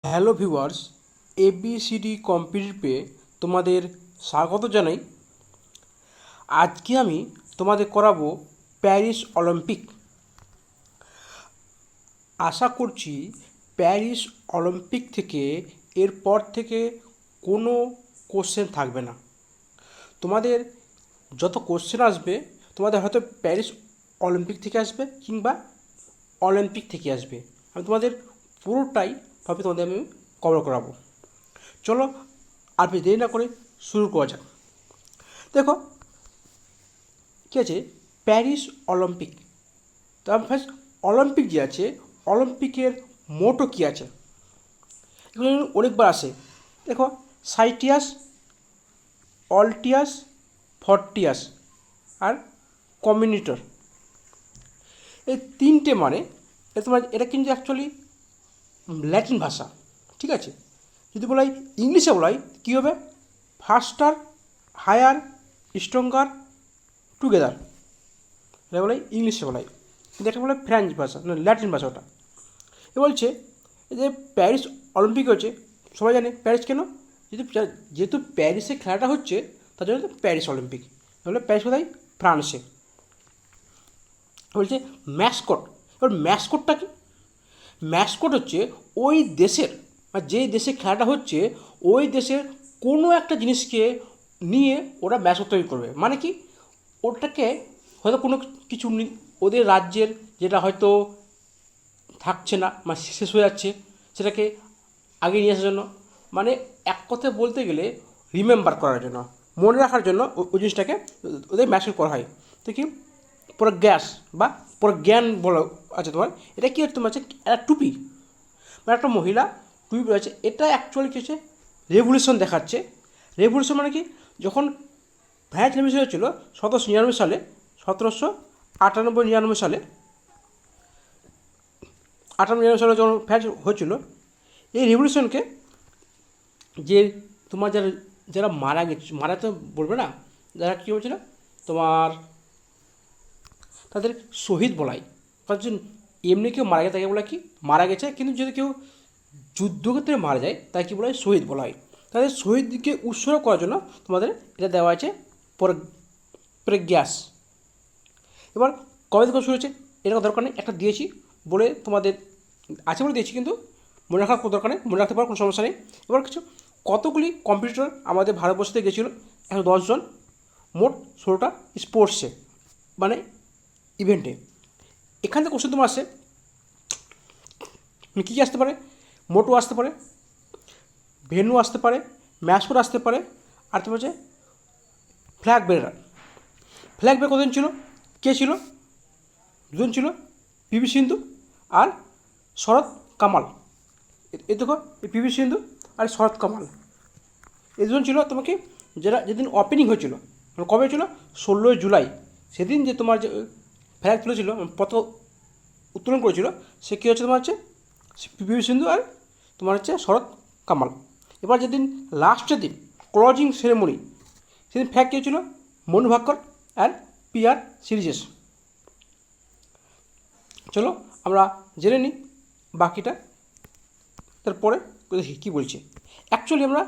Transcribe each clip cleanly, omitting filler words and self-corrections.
Hello viewers, ABCD competitive পেয়ে তোমাদের স্বাগত জানাই। আজকে আমি তোমাদের করাবো প্যারিস অলিম্পিক। আশা করছি প্যারিস অলিম্পিক থেকে এরপর থেকে কোনো কোশ্চেন থাকবে না। তোমাদের যত কোশ্চেন আসবে তোমাদের হয়তো প্যারিস অলিম্পিক থেকে আসবে কিংবা অলিম্পিক থেকে আসবে। আমি তোমাদের পুরোটাই ভাবে তোমাদের আমি কভার করাবো। চলো আর বেশি দেরি না করে শুরু করা যাক। দেখো কী আছে, প্যারিস অলিম্পিক। তার ফার্স্ট অলিম্পিক যে আছে, অলিম্পিকের মোটো কী আছে এগুলো অনেকবার আসে। দেখো, সাইটিয়াস, অল্টিয়াস, ফর্টিয়াস আর কমিউনিটর, এই তিনটে মানে তোমার এটা কিন্তু অ্যাকচুয়ালি ল্যাটিন ভাষা। ঠিক আছে, যদি বলাই ইংলিশে বলাই কী হবে, ফাস্টার, হায়ার, স্ট্রঙ্গার, টুগেদার। এটা বলাই ইংলিশে বলাই, কিন্তু এটা বলে ফ্রেঞ্চ ভাষা, ল্যাটিন ভাষা ওটা। এ বলছে যে প্যারিস অলিম্পিক হচ্ছে, সবাই জানে প্যারিস কেন, যেহেতু প্যারিসে খেলাটা হচ্ছে তার জন্য প্যারিস অলিম্পিক। তাহলে প্যারিস কোথায়, ফ্রান্সে। বলছে ম্যাসকট। এবার ম্যাসকটটা কি, ম্যাসকট হচ্ছে ওই দেশের, মানে যেই দেশে খেলাটা হচ্ছে ওই দেশের কোনো একটা জিনিসকে নিয়ে ওরা ম্যাসকট তৈরি করবে। মানে কি, ওটাকে হয়তো কোনো কিছু ওদের রাজ্যের যেটা হয়তো থাকছে না, মানে শেষ হয়ে যাচ্ছে, সেটাকে আগে নিয়ে আসার জন্য, মানে এক কথায় বলতে গেলে রিমেম্বার করার জন্য, মনে রাখার জন্য ওই জিনিসটাকে ওদের ম্যাসকট করা হয়। তো কি, পুরো গ্যাস বা পুরো জ্ঞান বলো আছে তোমার। এটা কী হচ্ছে, তোমার হচ্ছে একটা টুপি, মানে একটা মহিলা টুপি পরে আছে। এটা অ্যাকচুয়ালি কী হচ্ছে, রেভলিউশন দেখাচ্ছে। রেভলিউশন মানে কি, যখন ফ্রান্স রেভলিউশন হয়েছিল 1799 সালে, 1798-99 সালে, 98 সালে যখন ফ্রান্স হয়েছিল, এই রেভলিউশনকে যে তোমার যারা যারা মারা গেছে, মারা তো বলবে না, যারা কী হয়েছিল তোমার, তাদের শহীদ বলাই। কারণ এমনি কেউ মারা গেছে তাকে বলা কি, মারা গেছে। কিন্তু যদি কেউ যুদ্ধক্ষেত্রে মারা যায় তাকে কী বলা হয়, শহীদ বলা হয়। তাদের শহীদকে উৎসর্গ করার জন্য তোমাদের এটা দেওয়া আছে পরে পরে গ্যাস। এবার কবে থেকে শুরু হচ্ছে এটা দরকার নেই, একটা দিয়েছি বলে তোমাদের আছে বলে দিয়েছি, কিন্তু মনে রাখার কোনো দরকার নেই, মনে রাখতে পারো, কোনো সমস্যা নেই। এবার কিছু কতগুলি কম্পিটিটর আমাদের ভারতবর্ষ থেকে গেছিলো, 110 জন, মোট 16টা স্পোর্টসে, মানে ইভেন্টে। এখান থেকে কোশ্চেন তোমার আসে, কী কী আসতে পারে, মোটো আসতে পারে, ভেন্যু আসতে পারে, ম্যাসকট আসতে পারে, আর তোমার হচ্ছে ফ্ল্যাগ বেরার। ফ্ল্যাগ বেরার কতজন ছিল, কে ছিল, দুজন ছিল, পিভি সিন্ধু আর শরৎ কামাল। এই দেখো, এই পিভি সিন্ধু আর শরৎ কামাল, এই দুজন ছিল তোমাকে, যারা যেদিন ওপেনিং হয়েছিল, কবে হয়েছিল, 16 জুলাই। সেদিন যে তোমার যে ফ্ল্যাগ তুলেছিল, পতাকা উত্তোলন করেছিল, সে কী হচ্ছে তোমার হচ্ছে পিভি সিন্ধু আর তোমার হচ্ছে শরৎ কামাল। এবার যেদিন লাস্টের দিন ক্লোজিং সেরেমনি, সেদিন ফ্ল্যাগ কী হয়েছিল, মনু ভাক্কর আর PR সিরিজেস। চলো আমরা জেনে নিই বাকিটা, তারপরে দেখি কী বলছে। অ্যাকচুয়ালি আমরা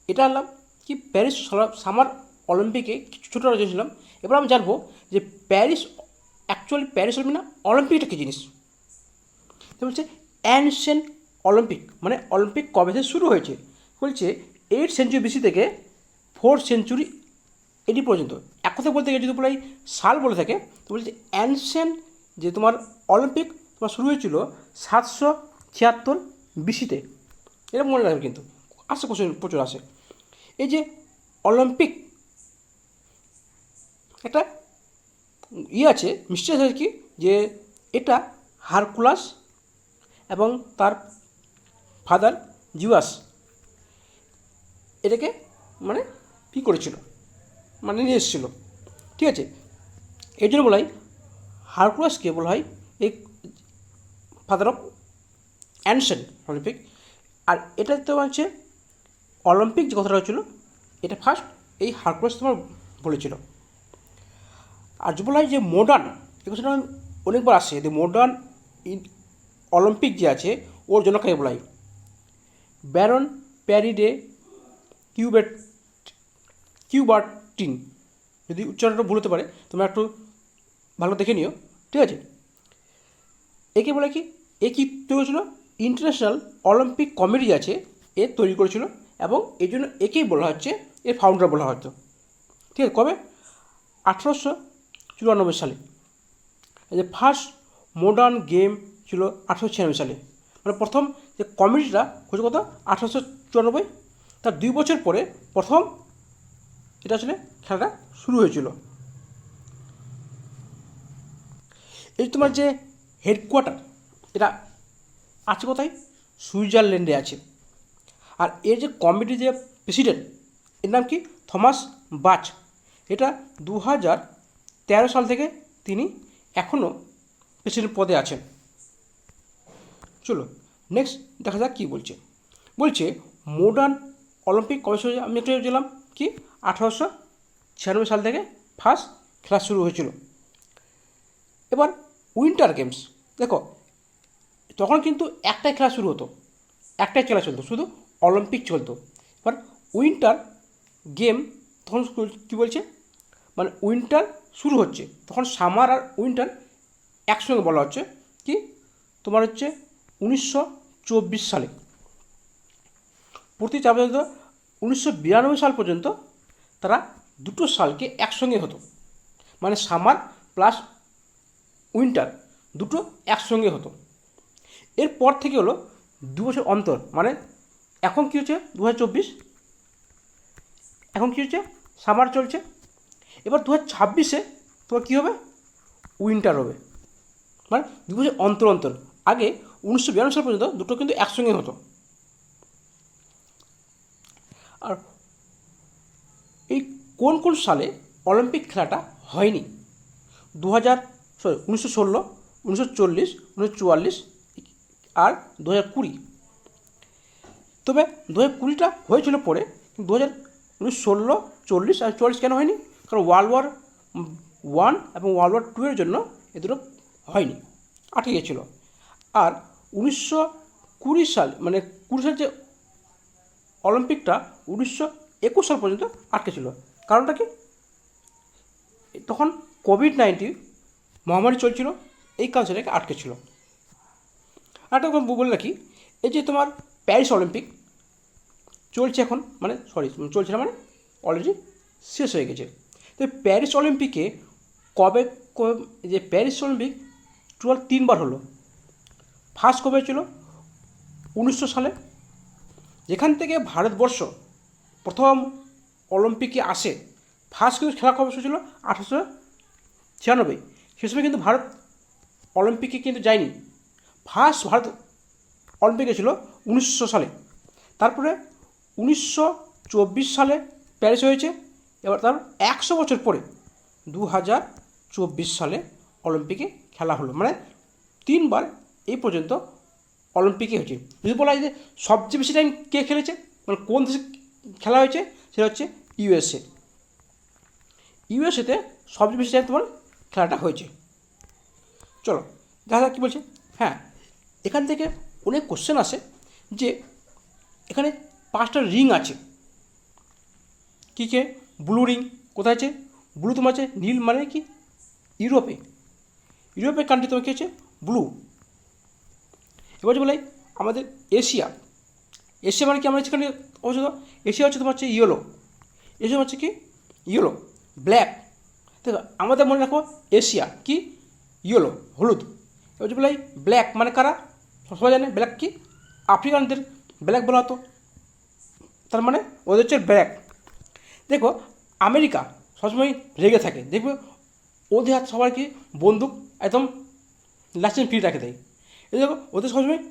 এটা আনলাম কি, প্যারিস সামার অলিম্পিকে কিছু ছোটো জেনেছিলাম। এবার আমি জানবো যে প্যারিস, অ্যাকচুয়ালি প্যারিস অলিম্পিক না, অলিম্পিকটা কী জিনিস। তো বলছে অ্যানশিয়েন্ট অলিম্পিক, মানে অলিম্পিক কবে থেকে শুরু হয়েছে, বলছে 8th সেঞ্চুরি BC থেকে 4th সেঞ্চুরি AD পর্যন্ত। এক কথা বলতে গেলে যদি বলে সাল বলে থাকে, তো বলছে অ্যানশিয়েন্ট যে তোমার অলিম্পিক তোমার শুরু হয়েছিল 776 BC-তে। এটা মনে রাখবে, কিন্তু আসে কোশ্চেন প্রচুর আসে। এই যে অলিম্পিক একটা আছে, মিস্টেক আছে কি, যে এটা হারকুলাস এবং তার ফাদার জিউয়াস এটাকে মানে কী করেছিল, মানে নিয়ে এসেছিলো। ঠিক আছে, এই জন্য বলা হয় হারকুলাসকে বলা হয় এই ফাদার অফ অ্যানশিয়েন্ট অলিম্পিক। আর এটা তোমার হচ্ছে অলিম্পিক যে কথাটা হচ্ছিলো, এটা ফার্স্ট এই হারকুলাস তোমার বলেছিল। আর যে বলা হয় যে মডার্ন, এই কথাটা অনেকবার আসে, যে মডার্ন অলিম্পিক যে আছে ওর জন্য কাকে বলা হয়, ব্যারন প্যারিডে কিউবেট কিউবার্টিন, যদি উচ্চারণটা ভুল হতে পারে তোমরা একটু ভালো দেখে নিও, ঠিক আছে। একে বলে কি, এ কি তৈরি করেছিল, ইন্টারন্যাশনাল অলিম্পিক কমিটি আছে এ তৈরি করেছিল, এবং এই জন্য একেই বলা হচ্ছে, এর ফাউন্ডার বলা হয়তো, ঠিক আছে। কবে? 1894 সালে। এই যে ফার্স্ট মডার্ন গেম ছিল 1896 সালে, মানে প্রথম যে কমিটিটা হচ্ছে কত, 1894, তার 2 বছর পরে প্রথম এটা আসলে খেলাটা শুরু হয়েছিল। এই তোমার যে হেডকোয়ার্টার, এটা আছে কোথায়? সুইজারল্যান্ডে আছে। আর এর যে কমিটির যে প্রেসিডেন্ট, এর নাম কি? থমাস বাচ। এটা 2013 সাল থেকে তিনি এখনও প্রেসিডেন্ট পদে আছেন। চলো নেক্সট দেখা যাক কী বলছে। বলছে মডার্ন অলিম্পিক কবে শুরু, আমি একটু বললাম কি 1896 সাল থেকে ফার্স্ট খেলা শুরু হয়েছিল। এবার উইন্টার গেমস, দেখো তখন কিন্তু একটাই খেলা শুরু হতো, একটাই খেলা চলতো, শুধু অলিম্পিক চলতো। এবার উইন্টার গেম তখন কী বলছে, মানে উইন্টার শুরু হচ্ছে তখন সামার আর উইন্টার একসঙ্গে বলা হচ্ছে কি তোমার হচ্ছে 1924 সালে। প্রতি 4 বছর 1992 সাল পর্যন্ত তারা দুটো সালকে একসঙ্গে হতো, মানে সামার প্লাস উইন্টার দুটো একসঙ্গে হতো। এরপর থেকে হলো 2 বছর অন্তর, মানে এখন কী হচ্ছে 2024, এখন কী হচ্ছে সামার চলছে। এবার 2026-এ তোমার কী হবে, উইন্টার হবে, মানে 2 বছর অন্তর অন্তর। আগে 1992 সাল পর্যন্ত দুটো কিন্তু একসঙ্গে হতো। আর এই কোন কোন সালে অলিম্পিক খেলাটা হয়নি? 1916, 1940, 1944 আর 2020। তবে 2020টা হয়েছিল পরে, 2016, 40 আর 44 কেন হয়নি? কারণ ওয়ার্ল্ড ওয়ার 1 এবং ওয়ার্ল্ড ওয়ার 2 এর জন্য এ দুটো হয়নি, আটকে গেছিলো। আর 1920 সাল, মানে 20 সাল যে অলিম্পিকটা 1921 সাল পর্যন্ত আটকে ছিল। কারণটা কি? তখন কোভিড-19 মহামারী চলছিল, এই কারণে সেটাকে আটকে ছিল। আরেকটা বলে রাখি, এই যে তোমার প্যারিস অলিম্পিক চলছে এখন, মানে চলছে না, মানে অলরেডি শেষ হয়ে গেছে। তো প্যারিস অলিম্পিকে কবে যে প্যারিস অলিম্পিক টোটাল 3 বার হলো। ফার্স্ট কবে ছিল? 1900 সালে, যেখান থেকে ভারতবর্ষ প্রথম অলিম্পিকে আসে। ফার্স্ট কিন্তু খেলা কবে ছিল? 1896। সে সময় কিন্তু ভারত অলিম্পিকে কিন্তু যায়নি। ফার্স্ট ভারত অলিম্পিকে ছিল 1900 সালে। তারপরে 1924 সালে প্যারিস হয়েছে। এবার তার 100 বছর পরে 2024 সালে অলিম্পিকে খেলা হলো, মানে 3 বার এই পর্যন্ত অলিম্পিকে হয়েছে। যদি বলা হয় যে সবচেয়ে বেশি টাইম কে খেলেছে, মানে কোন দেশে খেলা হয়েছে, সেটা হচ্ছে ইউএসএ। ইউএসএতে সবচেয়ে বেশি টাইম তোমার খেলাটা হয়েছে। চলো দেখা যাক কী বলছে। হ্যাঁ, এখান থেকে অনেক কোশ্চেন আসে যে এখানে 5টা রিং আছে, কী কে? ব্লু রিং কোথায় আছে? ব্লু তোমার আছে, নীল মানে কি ইউরোপে, ইউরোপের কান্ট্রি তোমার কী আছে? ব্লু। এবার যে বলে আমাদের এশিয়া, এশিয়া মানে কি আমরা যেখানে অবস্থিত, এশিয়া হচ্ছে তোমার হচ্ছে ইয়েলো, এশিয়া হচ্ছে কি ইয়েলো। ব্ল্যাক, দেখো আমাদের মনে রাখো এশিয়া কি ইয়েলো, হলুদ। এবার যে বলে ব্ল্যাক মানে কারা? সবাই জানে ব্ল্যাক কি আফ্রিকানদের ব্ল্যাক বলা হতো, তার মানে ওদের হচ্ছে ব্ল্যাক। দেখো আমেরিকা সবসময় রেগে থাকে, দেখবে ওদের হাত সবার কি বন্দুক একদম লাইসেন্স ফ্রি রাখে দেয়। এই দেখো ওদের সবসময়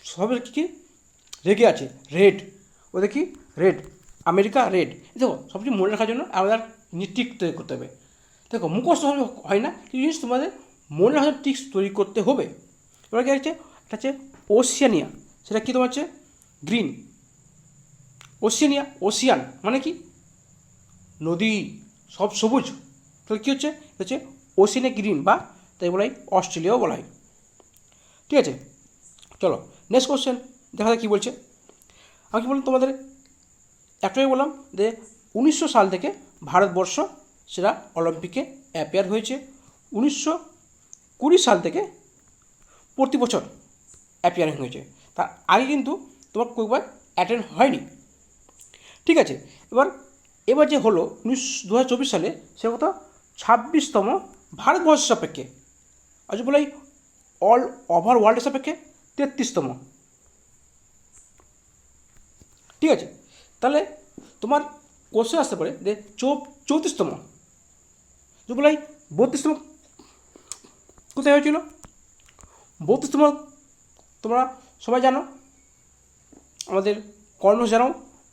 সবের কী রেগে আছে, রেড, ওদের কি রেড, আমেরিকা রেড। দেখো সবচেয়ে মনে রাখার জন্য আমাদের ট্রিক তৈরি করতে হবে। দেখো মুখস্থ হয় না, কিছু জিনিস তোমাদের মনে রাখার ট্রিক্স তৈরি করতে হবে। এবার কী হচ্ছে, এটা হচ্ছে ওশিয়ানিয়া, সেটা কী তোমার হচ্ছে গ্রিন। ওশিয়ানিয়া, ওশিয়ান মানে কি নদী, সব সবুজ, তাহলে কী হচ্ছে ওশিয়ানিয়া গ্রিন, বা তাই বলা হয় অস্ট্রেলিয়াও বলা হয়। ঠিক আছে, চলো নেক্সট কোশ্চেন দেখা যাক কী বলছে। আমি কি বললাম তোমাদের, একটাই বললাম যে 1900 সাল থেকে ভারতবর্ষ সেটা অলিম্পিকে অ্যাপিয়ার হয়েছে। 1920 সাল থেকে প্রতি বছর অ্যাপিয়ারিং হয়েছে, তার আগে কিন্তু তোমার কয়েকবার অ্যাটেন্ড হয়নি। ঠিক আছে, এবার যে হলো 2024 সালে সে কত 26তম ভারতবর্ষের সাপেক্ষে, আচ্ছা বলে অল ওভার ওয়ার্ল্ডের সাপেক্ষে 33তম। ঠিক আছে, তাহলে তোমার কোশ্চেন আসতে পারে যে 34তম, যে বলে 32তম কোথায় হয়েছিল? 32তম তোমরা সবাই জানো, আমাদের কর্মসূচি জানাও।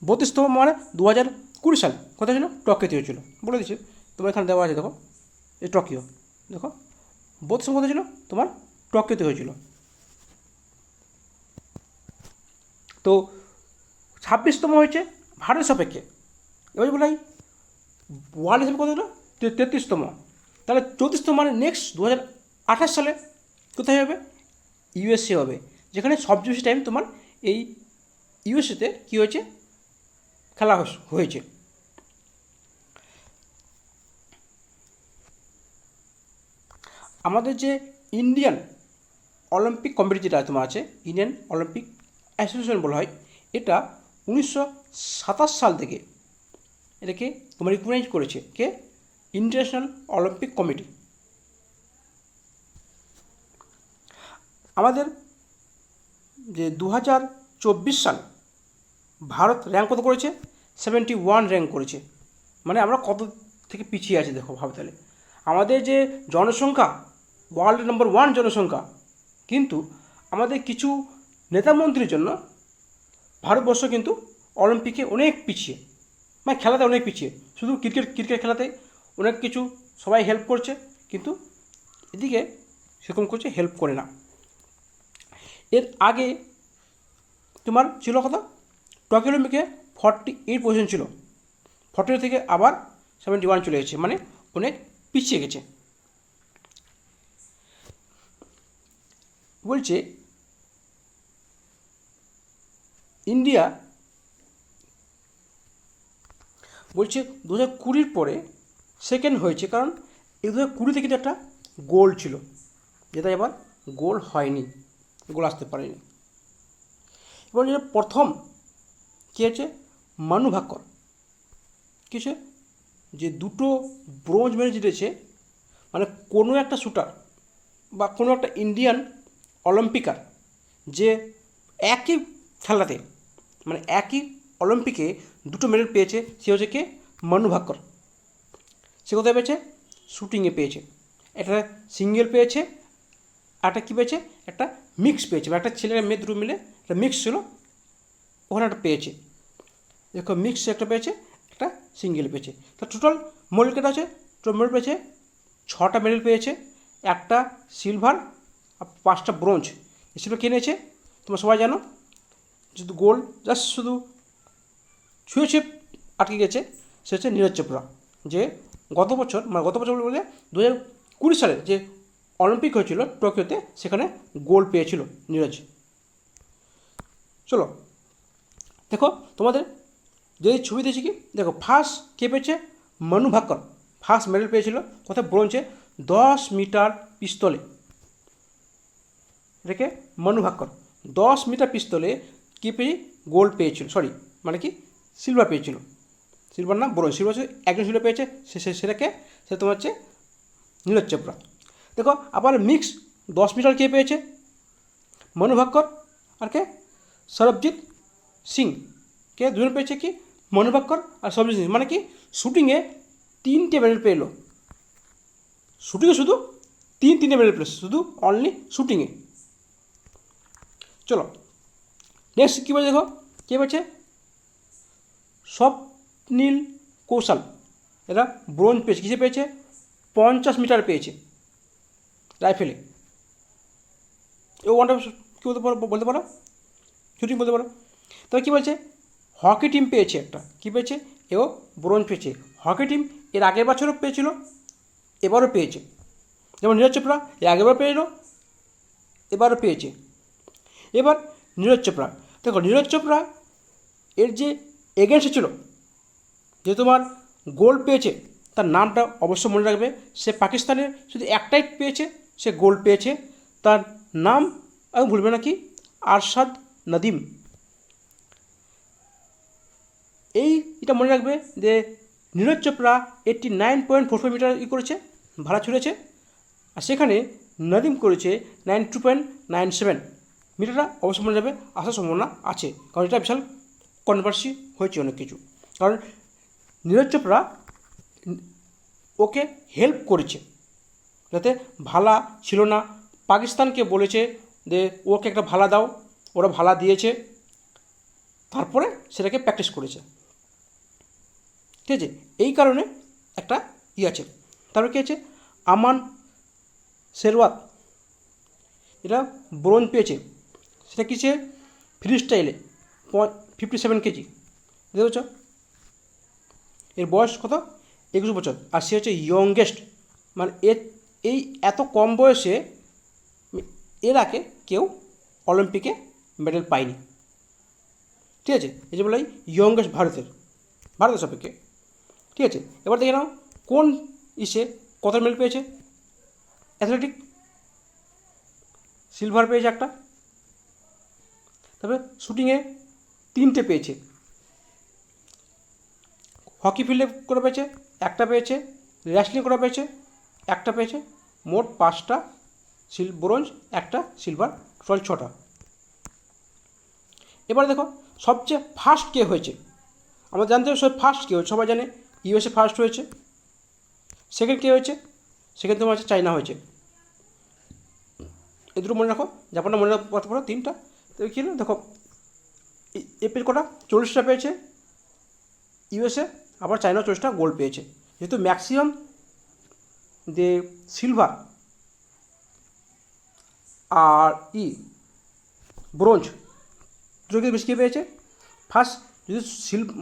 32তম মানে 2020 সাল কোথায় ছিল? টোকিওতে হয়েছিল, বলে দিচ্ছি তোমার এখানে দেওয়া আছে, দেখো এই টোকিও, দেখো 32তম কোথায় ছিল? তোমার টোকিওতে হয়েছিল। তো 26তম হয়েছে ভারতের সাপেক্ষে, এবার বলাই ওয়ার্ল্ড হিসেবে কত হলো? 33তম। তাহলে 34তম মানে নেক্সট 2028 সালে কোথায় হবে? ইউএসএ হবে, যেখানে সবচেয়ে বেশি টাইম তোমার এই ইউএসএতে কী হয়েছে? খেলা হয়েছে। আমাদের যে ইন্ডিয়ান অলিম্পিক কমিটি যেটা তোমার আছে, ইন্ডিয়ান অলিম্পিক অ্যাসোসিয়েশন বলা হয়, এটা 1927 সাল থেকে এটাকে তোমার রিকগনাইজ করেছে কে? International Olympic committee. আমাদের যে 2024 সাল ভারত র্যাঙ্ক কত করেছে? 71 র্যাঙ্ক করেছে। মানে আমরা কত থেকে পিছিয়ে আছি দেখো, ভাব তাহলে। আমাদের যে জনসংখ্যা ওয়ার্ল্ড নম্বর 1 জনসংখ্যা, কিন্তু আমাদের কিছু নেতা মন্ত্রীর জন্য ভারতবর্ষ কিন্তু অলিম্পিকে অনেক পিছিয়ে, মানে খেলাতে অনেক পিছিয়ে। শুধু ক্রিকেট খেলাতে অনেক কিছু সবাই হেল্প করছে, কিন্তু এদিকে সেরকম করছে হেল্প করে না। এর আগে তোমার ছিল কত? টোকিও অলিম্পিকে 48 পজিশন ছিল, 48 থেকে আবার 71 চলে গেছে, মানে অনেক পিছিয়ে গেছে। বলছে ইন্ডিয়া, বলছে 2020 পরে সেকেন্ড হয়েছে, কারণ এই 2020 কিন্তু একটা গোল ছিল, যেটা এবার গোল হয়নি, গোল আসতে পারেনি। এবার যেটা প্রথম কী হয়েছে? মানু ভাক্কর কিছু যে দুটো ব্রোঞ্জ মেডেল জিতেছে, মানে কোনো একটা শ্যুটার বা কোনো একটা ইন্ডিয়ান অলিম্পিকার যে একই খেলাতে, মানে একই অলিম্পিকে দুটো মেডেল পেয়েছে, সে হচ্ছে কে? মানু ভাক্কর। সে কোথায় পেয়েছে? শ্যুটিংয়ে পেয়েছে। একটা সিঙ্গেল পেয়েছে, একটা কী পেয়েছে? একটা মিক্স পেয়েছে, একটা ছেলে মেয়ে দুটো মিলে একটা মিক্স ছিল, ওখানে একটা পেয়েছে। দেখো মিক্স একটা পেয়েছে, একটা সিঙ্গেল পেয়েছে। তো টোটাল মেডেল কেটে আছে, টোটাল মেডেল পেয়েছে 6টা মেডেল পেয়েছে, একটা সিলভার আর 5টা ব্রোঞ্জ। এসব কে নিয়েছে তোমরা সবাই জানো, শুধু গোল্ড জাস্ট শুধু ছুঁয়ে আটকে গেছে, সে হচ্ছে নীরজ চোপড়া, যে গত বছর বলতে 2020 সালে যে অলিম্পিক হয়েছিল টোকিওতে, সেখানে গোল্ড পেয়েছিল নীরজ। চলো দেখো তোমাদের যে ছবি দিয়েছি, কি দেখো ফার্স্ট কে পেয়েছে? মানু ভাক্কর ফার্স্ট মেডেল পেয়েছিল, কোথায়? ব্রোঞ্জে 10 মিটার পিস্তলে। এটাকে মানু ভাক্কর 10 মিটার পিস্তলে কী পেয়ে গোল্ড পেয়েছিল, সরি মানে কি সিলভার পেয়েছিল, সিলভার না ব্রোঞ্জ, সিলভার একজন সিলভার পেয়েছে, সেটাকে সে তোমার হচ্ছে নীরজ চোপড়া। দেখো আবার মিক্স 10 মিটার কে পেয়েছে? মানু ভাক্কর আর কে? সরবজিৎ সিং, কে দুজন পেয়েছে কি? মানু ভাক্কর আর সরবজিৎ সিং। মানে কি শ্যুটিংয়ে 3টে মেডেল পেলো, শ্যুটিংয়ে শুধু তিনটে মেডেল পেলো, শুধু অনলি শ্যুটিংয়ে। চলো নেক্সট কী বলছে দেখো, কে পেয়েছে? স্বপ্নীল কৌশল, এরা ব্রোঞ্জ পেয়েছে। কিসে পেয়েছে? 50 মিটার পেয়েছে রাইফেলে। ও ওয়ানটা কী বলতে পারো, শুটিং বলতে পারো। তবে কী বলছে? হকি টিম পেয়েছে একটা, কী পেয়েছে? এও ব্রোঞ্জ পেয়েছে। হকি টিম এর আগের বছরও পেয়েছিল, এবারও পেয়েছে। যেমন নীরজ চোপড়া এর আগেরবার পেয়েছিল, এবারও পেয়েছে। এবার নীরজ চোপড়া, দেখো নীরজ চোপড়া এর যে এগেনস্টে ছিল, যে তোমার গোল্ড পেয়েছে, তার নামটা অবশ্য মনে রাখবে। সে পাকিস্তানের শুধু একটাই পেয়েছে, সে গোল্ড পেয়েছে। তার নাম আমি ভুলবে না কি, আরশাদ নদীম। এটা মনে রাখবে যে নীরজ চোপড়া 89.45 মিটার করেছে, ভালা ছুঁড়েছে, আর সেখানে নদীম করেছে 92.97 মিটারটা অবশ্য মনে যাবে, আসার সম্ভাবনা আছে, কারণ এটা বিশাল কন্ট্রোভার্সি হয়েছে অনেক কিছু। কারণ নীরজ চোপড়া ওকে হেল্প করেছে, যাতে ভালা ছিল না, পাকিস্তানকে বলেছে যে ওকে একটা ভালা দাও, ওরা ভালা দিয়েছে, তারপরে সেটাকে প্র্যাকটিস করেছে, ঠিক আছে। এই কারণে একটা আছে। তারপরে কী আছে, আমান শেরওয়াত, এটা ব্রোঞ্জ পেয়েছে, সেটা কিসে, ফ্রি স্টাইলে 57 কেজি, বুঝতে পারছ। এর বয়স কত, 21 বছর, আর সে হচ্ছে ইয়ংগেস্ট, মানে এই এত কম বয়সে এর আগে কেউ অলিম্পিকে মেডেল পায়নি, ঠিক আছে। এই যে বলে ইয়ংগেস্ট ভারতের সাপেক্ষে, ঠিক আছে। এবার দেখে নাও কোন কত মেডেল পেয়েছে। অ্যাথলেটিক সিলভার পেয়েছে একটা, তারপরে শুটিংয়ে 3টে পেয়েছে, হকি ফিল্ডে করে পেয়েছে একটা পেয়েছে, রেসলিং করে পেয়েছে একটা পেয়েছে, মোট 5টা ব্রোঞ্জ, একটা সিলভার, টোটাল 6টা। এবার দেখো সবচেয়ে ফার্স্ট কে হয়েছে, আমরা জানতে হবে সব ফার্স্ট কে হয়েছে, সবাই জানে ইউএসএ ফার্স্ট হয়েছে। সেকেন্ড কে হয়েছে, সেকেন্ড তোমার হচ্ছে চায়না হয়েছে। এই দুটো মনে রাখো, জাপানটা মনে রাখতে পারো 3টা। তো কী হলো দেখো, এপের কটা 40টা পেয়েছে ইউএসএ, আবার চায়না 40টা গোল্ড পেয়েছে। যেহেতু ম্যাক্সিমাম যে সিলভার আর ব্রোঞ্জ দুটোকে বেশি কে পেয়েছে, ফার্স্ট যদি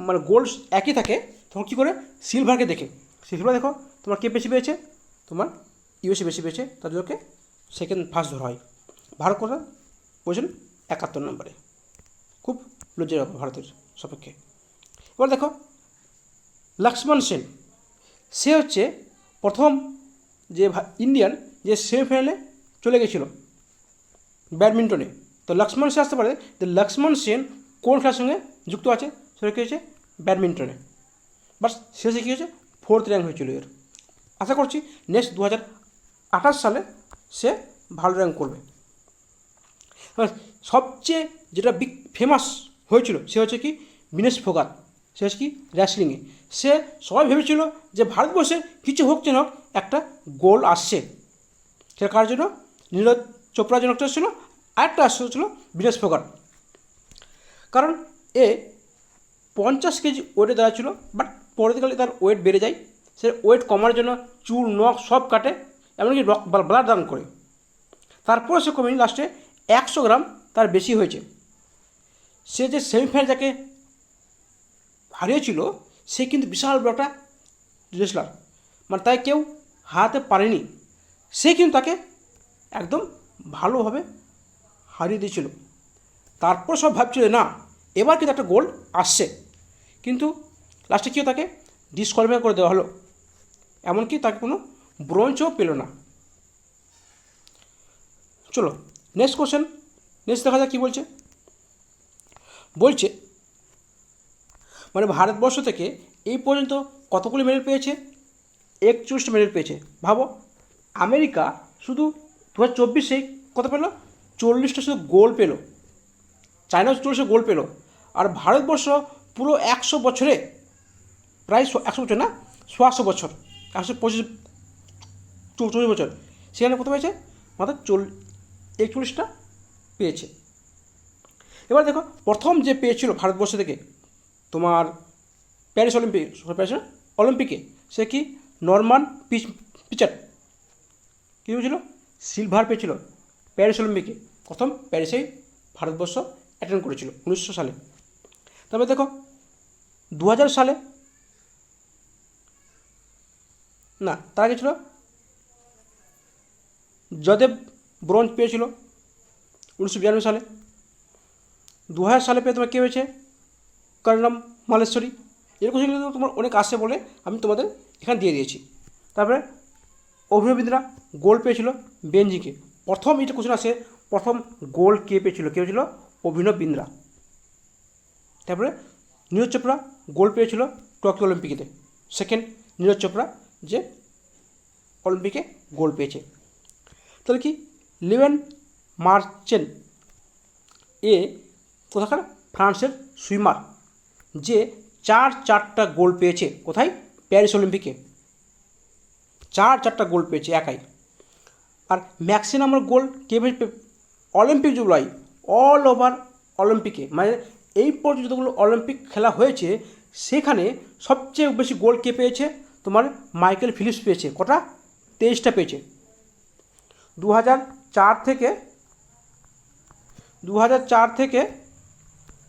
মানে গোল্ড একই থাকে তখন কী করে সিলভারকে দেখে, সিলভার দেখো তোমার কে বেশি পেয়েছে, তোমার ইউএসএ বেশি পেয়েছে, তাদেরকে সেকেন্ড ফার্স্ট ধরা হয়। ভারত কথা পজিশন 71 নম্বরে, খুব লজ্জার ব্যাপার ভারতের সাপেক্ষে। এবার দেখো লক্ষ্মণ সেন, সে হচ্ছে প্রথম যে ইন্ডিয়ান যে সেমিফাইনালে চলে গেছিল ব্যাডমিন্টনে। তো লক্ষ্মণ সেন আসতে পারে, যে লক্ষ্মণ সেন কোন খেলার সঙ্গে যুক্ত আছে, সেটা কী হয়েছে ব্যাডমিন্টনে। বাস শেষে কী হয়েছে 4th র্যাঙ্ক হয়েছিল এর। আশা করছি নেক্সট 2028 সালে সে ভালো র্যাঙ্ক করবে। সবচেয়ে যেটা ফেমাস হয়েছিল সে হচ্ছে কি বিনেশ ফোগাট, সে হচ্ছে কি রেসলিংয়ে। সে সবাই ভেবেছিল যে ভারতবর্ষে কিছু হোক যেন একটা গোল আসছে, সেটা কার জন্য, নীরজ চোপড়ার জন্য একটা ছিল, আরেকটা আসছিল বিনেশ ফোগাট। কারণ এ 50 কেজি ওয়েটে দেওয়া ছিল, বাট পরবর্তীকালে তার ওয়েট বেড়ে যায়। সে ওয়েট কমার জন্য চুল নখ সব কাটে, এমনকি ব্লাড দান করে। তারপরে সে কমে লাস্টে 100 গ্রাম তার বেশি হয়েছে। সে যে সেমিফাইনাল যাকে হারিয়েছিল সে কিন্তু বিশাল বড় একটা রেসলার, মানে তাই কেউ হারাতে পারেনি। সে কিন্তু তাকে একদম ভালোভাবে হারিয়ে দিয়েছিল। তারপর সব ভাবছিল না এবার কিন্তু একটা গোল্ড আসছে, কিন্তু লাস্টে কেউ তাকে ডিসকোয়ালিফাই করে দেওয়া হলো, এমনকি তাকে কোনো ব্রোঞ্জও পেল না। চলো নেক্সট কোশ্চেন, নেক্সট দেখা যাক কী বলছে। বলছে মানে ভারতবর্ষ থেকে এই পর্যন্ত কতগুলি মেডেল পেয়েছে, 41টা মেডেল পেয়েছে। ভাবো আমেরিকা শুধু 2024 কত পেল, 40টা শুধু গোল্ড পেল, চায়নাও 40টা গোল্ড পেল, আর ভারতবর্ষ পুরো 100 বছরে, প্রায় 100 বছর না 100 বছর, 124 বছর, সেখানে কত পেয়েছে মাত্র 41টা পেয়েছে। এবার দেখো প্রথম যে পেয়েছিল ভারতবর্ষ থেকে তোমার প্যারিস অলিম্পিকে, সে কি নরমান পিচার কী হয়েছিল, সিলভার পেয়েছিল প্যারিস অলিম্পিকে, প্রথম প্যারিসেই ভারতবর্ষ অ্যাটেন্ড করেছিল 1900 সালে। তারপরে দেখো 2000 সালে, না তার আগে ছিল জয়দেব, ব্রোঞ্জ পেয়েছিল 1992 সালে। 2000 সালে পেয়ে তোমার কে হয়েছে, কারনাম মালেশ্বরী। এরকম কিন্তু তোমার অনেক আসে বলে আমি তোমাদের এখানে দিয়ে দিয়েছি। তারপরে অভিনব বিন্দ্রা গোল্ড পেয়েছিল বেঞ্জিকে। প্রথম এটা কোশ্চেন আসে, প্রথম গোল্ড কে পেয়েছিল? কে পেয়েছিল? অভিনব বিন্দ্রা। তারপরে নীরজ চোপড়া গোল্ড পেয়েছিল টোকিও অলিম্পিকেতে। সেকেন্ড নীরজ চোপড়া যে অলিম্পিকে গোল্ড পেয়েছে। তাহলে কি লিওয়েন মার্চেন এ কোথাকার? ফ্রান্সের সুইমার, যে চারটা গোল্ড পেয়েছে। কোথায়? প্যারিস অলিম্পিকে চারটা গোল্ড পেয়েছে একাই। আর ম্যাক্সিমাম গোল্ড কে পেয়েছে? অলিম্পিক জুলাই অল ওভার অলিম্পিকে, মানে এই পর্যন্ত যতগুলো অলিম্পিক খেলা হয়েছে সেখানে সবচেয়ে বেশি গোল্ড কে পেয়েছে? তোমার মাইকেল ফিলিপস পেয়েছে। কটা? 23টা পেয়েছে। 2004 থেকে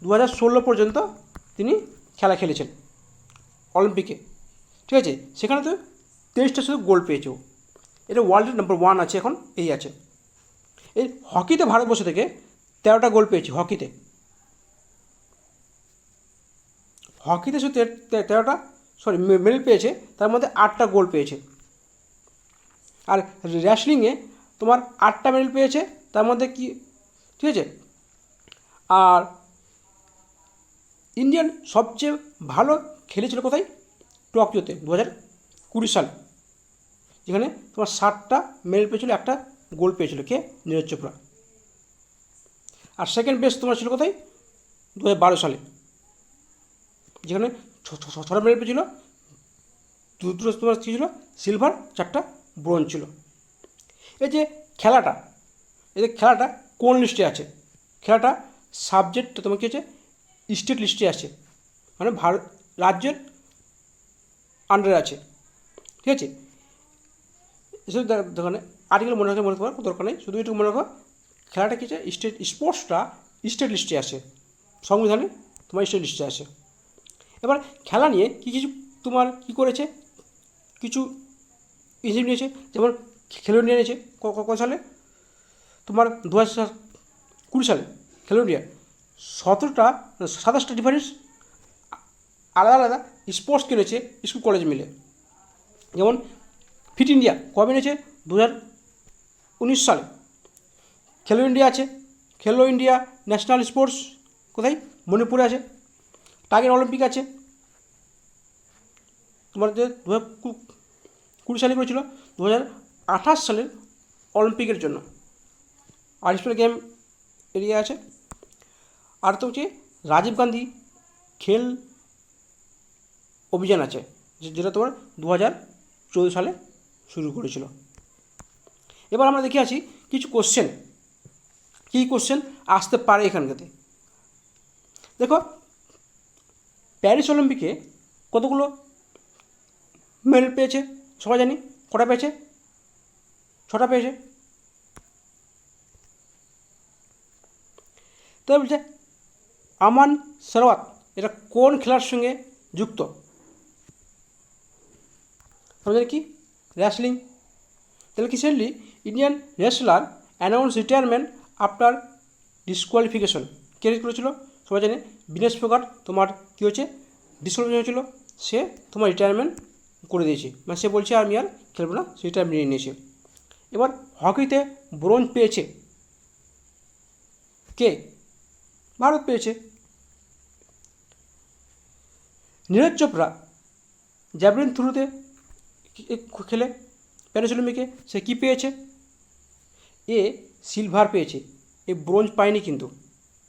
2016 পর্যন্ত তিনি খেলা খেলেছেন অলিম্পিকে, ঠিক আছে। সেখানে তো 23টা শুধু গোল্ড পেয়েছে। এটা ওয়ার্ল্ডের নাম্বার 1 আছে এখন, এই আছে। এই হকিতে ভারতবর্ষ থেকে 13টা গোল্ড পেয়েছে। হকিতে শুধু 13টা মেডেল পেয়েছে, তার মধ্যে 8টা গোল্ড পেয়েছে। আর রেসলিংয়ে তোমার 8টা মেডেল পেয়েছে, তার মধ্যে কি, ঠিক আছে। আর ইন্ডিয়ান সবচেয়ে ভালো খেলেছিল কোথায়? টোকিওতে 2020 সালে, যেখানে তোমার 7টা মেডেল পেয়েছিল, একটা গোল্ড পেয়েছিল। কে? নীরজ চোপড়া। আর সেকেন্ড বেস্ট তোমার ছিল কোথায়? 2012 সালে, যেখানে 6টা মেডেল পেয়েছিল, দুটো তোমার কী ছিল? সিলভার, 4টা ব্রোঞ্জ ছিল। এই যে খেলাটা কোন লিস্টে আছে? খেলাটা সাবজেক্ট তোমার কী আছে? স্টেট লিস্টে আছে, মানে ভারত রাজ্যের আন্ডারে আছে, ঠিক আছে। এসব দোকানে আর্টিকেল মনে তোমার দরকার নেই, শুধু এটুকু মনে রাখো খেলাটা কী আছে? স্পোর্টসটা স্টেট লিস্টে আছে, সংবিধানে তোমার স্টেট লিস্টে আছে। এবার খেলা নিয়ে কিছু তোমার কী করেছে? কিছু ইনিশিয়েটিভ নিয়েছে, যেমন খেলো ইন্ডিয়া নিয়েছে কত সালে? তোমার 2020 সালে খেলো ইন্ডিয়া 27টা ডিফারেন্স আলাদা আলাদা স্পোর্টস কিনেছে স্কুল কলেজ মিলে। যেমন ফিট ইন্ডিয়া কবে নিয়েছে? 2019 সালে। খেলো ইন্ডিয়া আছে, খেলো ইন্ডিয়া ন্যাশনাল স্পোর্টস কোথায়? মণিপুরে আছে। টাইগার অলিম্পিক আছে, তোমার যে 2020 সালে করেছিল, 2028 সালের অলিম্পিকের জন্য আর্টিফিশিয়াল গেম এরিয়া আছে। আর তো হচ্ছে রাজীব গান্ধী খেল অভিযান আছে, যেটা তোমার 2014 সালে শুরু করেছিল। এবার আমরা দেখে আছি কিছু কোশ্চেন, কী কোশ্চেন আসতে পারে এখানটাতে। দেখো প্যারিস অলিম্পিকে কতগুলো মেডেল পেয়েছে সবাই জানি? কটা পেয়েছে? 6টা পেয়েছে। তবে বলছে আমান সারওয়াত এটা কোন খেলার সঙ্গে যুক্ত? আমাদের কি? রেসলিং। তাহলে recently Indian wrestler announce retirement after disqualification. কে করেছিল? সবাই জানে বিনেশ ফোগাট। তোমার কী হয়েছে? ডিসকোয়ালিফিকেশন হয়েছিল, সে তোমার রিটায়ারমেন্ট করে দিয়েছে, মানে সে বলছে আমি আর খেলবো না, সে রিটায়ারমেন্ট নিয়ে নিয়েছে। এবার হকিতে ব্রোঞ্জ পেয়েছে কে? ভারত পেয়েছে। নীরজ চোপড়া জ্যাভলিন থ্রোতে খেলে প্যারিস অলিম্পিকে সে কী পেয়েছে? এ সিলভার পেয়েছে, এ ব্রোঞ্জ পায়নি, কিন্তু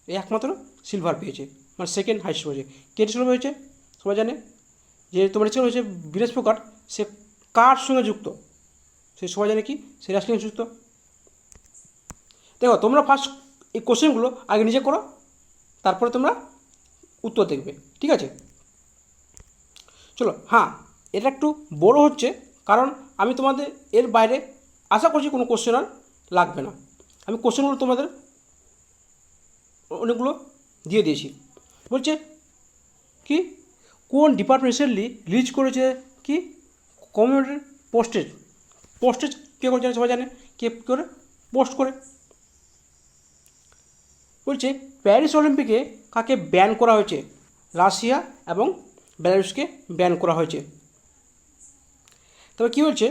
এ একমাত্র সিলভার পেয়েছে, মানে সেকেন্ড হাইস্ট হয়েছে। কে ডিসকোয়ালিফাই হয়েছে? সবাই জানে যে তোমার ডিসকোয়ালিফাই হয়েছে বিনেশ ফোগাট। সে কার সঙ্গে যুক্ত? সে সবাই জানে কি? সে রেসলিংয়ে যুক্ত। দেখো তোমরা ফার্স্ট এই কোশ্চেনগুলো আগে নিজে করো, তারপরে তোমরা উত্তর দেখবে, ঠিক আছে। চলো, হ্যাঁ এটা একটু বড় হচ্ছে, কারণ আমি তোমাদের এর বাইরে আশা করছি কোনো কোশ্চেন আর লাগবে না। আমি কোশ্চেনগুলো তোমাদের অনেকগুলো দিয়ে দিয়েছি। বলছে কি কোন ডিপার্টমেন্ট রিসেন্টলি রিলিজ করেছে কি কমিউনিটি পোস্টেজ কে করে জানে? সবাই জানে কে করে পোস্ট করে। বলছে প্যারিস অলিম্পিকে কাকে ব্যান করা হয়েছে? রাশিয়া এবং বেলারুশকে ব্যান করা হয়েছে। তবে কী বলছে,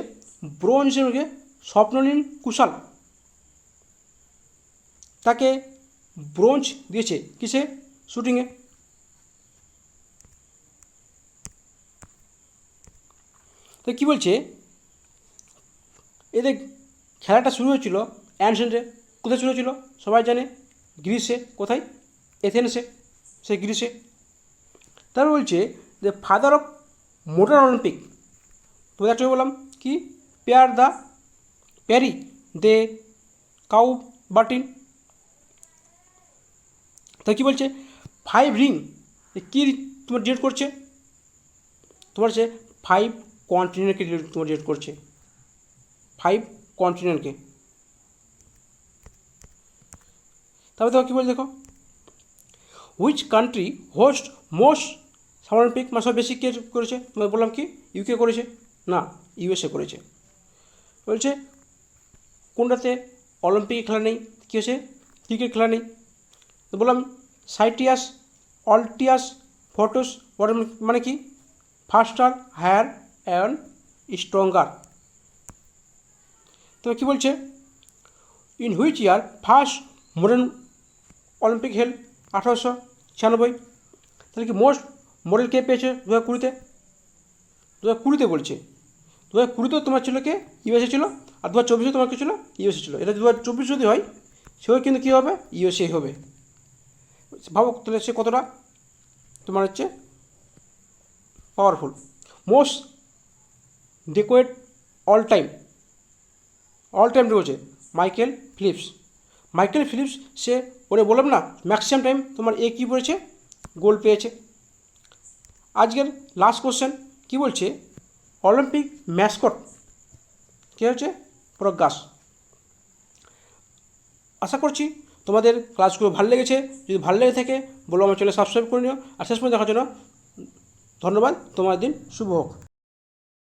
ব্রোঞ্জকে স্বপ্নলীল কুশাল তাকে ব্রোঞ্জ দিয়েছে কিসে, শুটিংয়ে। তো কী বলছে, এদের খেলাটা শুরু হয়েছিল অ্যানসেন্টে। কোথায় শুরু হয়েছিল সবাই জানে, গ্রিসে। কোথায়? এথেন্সে, সে গ্রিসে। তারপর বলছে যে ফাদার অফ মডার্ন অলিম্পিক, তো একটা বললাম কি, প্যারি দে কাউ বার্টিন। তা কী বলছে, 5 রিং কী তোমার ডিলেট করছে, তোমার সে 5 কন্টিনেন্টকে তোমার ডিলেট করছে, 5 কন্টিনেন্টকে। তারপরে তোমার কী বলছে দেখো, which country host most summer Olympic, মানে সব বেশি কে করেছে, তোমার বললাম কি ইউকে করেছে, না ইউএসএ করেছে। বলছে কোনটাতে অলিম্পিক খেলা নেই, কী হয়েছে, ক্রিকেট খেলা নেই। তো বললাম সাইটিয়াস অল্টিয়াস ফটোস, মানে কি, ফাস্টার হায়ার অ্যান্ড স্ট্রঙ্গার। তো কী বলছে, in which year first modern Olympic held, 1896। তাহলে কি মোস্ট মডেল কে পেয়েছে 2020-তে, 2020-তে বলছে। 2020-তেও তোমার ছিল কে, ইউএসএ ছিল, আর 2024-এ তোমার কী ছিল, ইউএসএ ছিল। এটা 2024 যদি হয় সেও কিন্তু কী হবে, ইউএসএ হবে। ভাবো তাহলে সে কতটা তোমার হচ্ছে পাওয়ারফুল। মোস্ট ডেকোয়েট অল টাইম রয়েছে মাইকেল ফিলিপস। সে ওরে বললাম না, ম্যাক্সিমাম টাইম তোমার কী পড়েছে, গোল পেয়েছে। আজকের লাস্ট কোশ্চেন কী বলছে, অলিম্পিক ম্যাসকট কী হচ্ছে, প্রজ্ঞাস। আশা করছি তোমাদের ক্লাসগুলো ভালো লেগেছে। যদি ভালো লেগে থাকে বলো আমার চ্যানেল সাবস্ক্রাইব করে নিও। আর শেষ পর্যন্ত দেখার জন্য ধন্যবাদ। তোমার দিন শুভ হোক।